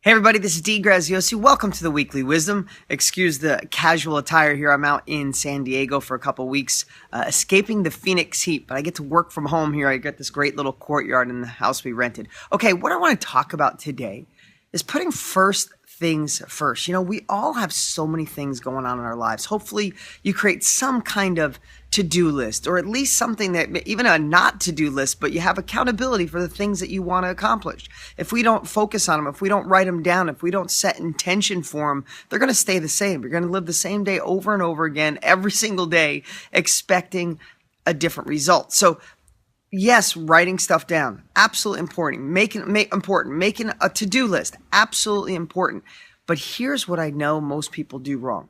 Hey everybody, this is Graziosi. Welcome to the Weekly Wisdom. Excuse the casual attire here. I'm out in San Diego for a couple weeks, escaping the Phoenix heat, but I get to work from home here. I got this great little courtyard in the house we rented. Okay, what I want to talk about today is putting first things first. You know, we all have so many things going on in our lives. Hopefully you create some kind of to-do list, or at least something that, even a not to-do list, but you have accountability for the things that you want to accomplish. If we don't focus on them, if we don't write them down, if we don't set intention for them, they're going to stay the same. You're going to live the same day over and over again, every single day, expecting a different result. So yes, writing stuff down, absolutely important. Making a to-do list, absolutely important. But here's what I know most people do wrong.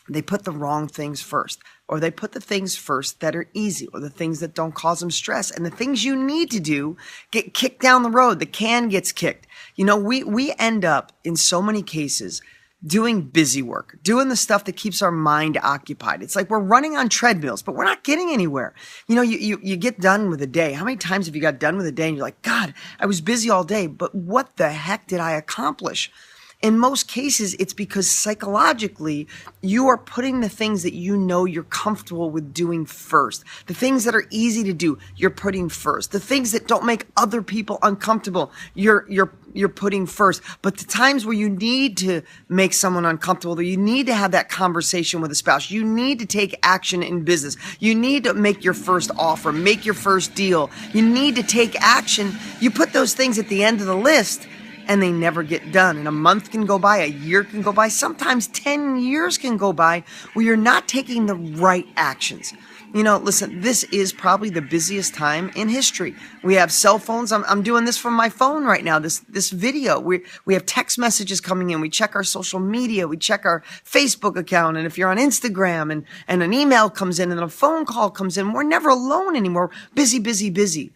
They put the wrong things first, or they put the things first that are easy, or the things that don't cause them stress. And the things you need to do get kicked down the road. The can gets kicked. You know, we end up in so many cases doing busy work, doing the stuff that keeps our mind occupied. It's like we're running on treadmills, but we're not getting anywhere. You know, you get done with a day. How many times have you got done with a day and you're like, God, I was busy all day, but what the heck did I accomplish? In most cases, it's because psychologically, you are putting the things that you know you're comfortable with doing first. The things that are easy to do, you're putting first. The things that don't make other people uncomfortable, you're putting first. But the times where you need to make someone uncomfortable, or you need to have that conversation with a spouse, you need to take action in business, you need to make your first offer, make your first deal, you need to take action, you put those things at the end of the list, and they never get done. And a month can go by, a year can go by, sometimes 10 years can go by where you're not taking the right actions. You know, listen, this is probably the busiest time in history. We have cell phones. I'm doing this from my phone right now, this video. We have text messages coming in. We check our social media. We check our Facebook account. And if you're on Instagram and an email comes in and a phone call comes in, we're never alone anymore. Busy, busy, busy.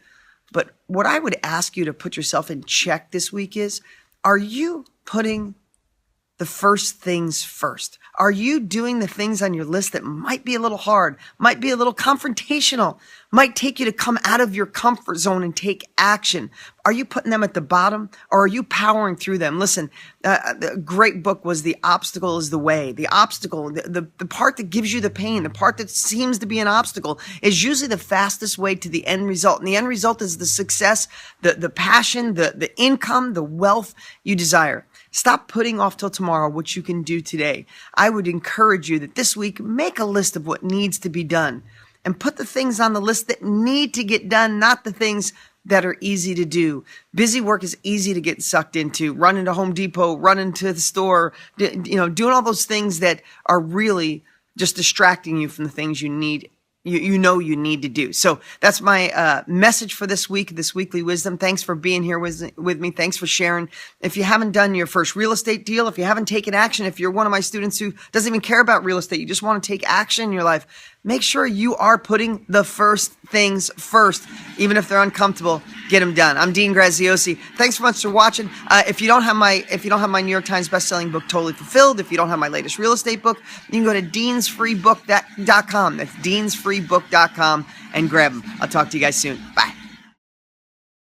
But what I would ask you to put yourself in check this week is, are you putting the first things first? Are you doing the things on your list that might be a little hard, might be a little confrontational, might take you to come out of your comfort zone and take action? Are you putting them at the bottom, or are you powering through them? Listen, the great book was The Obstacle is the Way. The obstacle, the part that gives you the pain, the part that seems to be an obstacle, is usually the fastest way to the end result. And the end result is the success, the passion, the income, the wealth you desire. Stop putting off till tomorrow what you can do today. I would encourage you that this week, make a list of what needs to be done and put the things on the list that need to get done, not the things that are easy to do. Busy work is easy to get sucked into. Running to Home Depot, running to the store, doing all those things that are really just distracting you from the things you need. You know you need to do. So that's my message for this week, this weekly wisdom. Thanks for being here with me. Thanks for sharing. If you haven't done your first real estate deal, if you haven't taken action, if you're one of my students who doesn't even care about real estate, you just want to take action in your life, make sure you are putting the first things first. Even if they're uncomfortable, get them done. I'm Dean Graziosi. Thanks so much for watching. If you don't have my New York Times bestselling book, Totally Fulfilled, if you don't have my latest real estate book, you can go to deansfreebook.com. That's deansfreebook.com and grab them. I'll talk to you guys soon. Bye.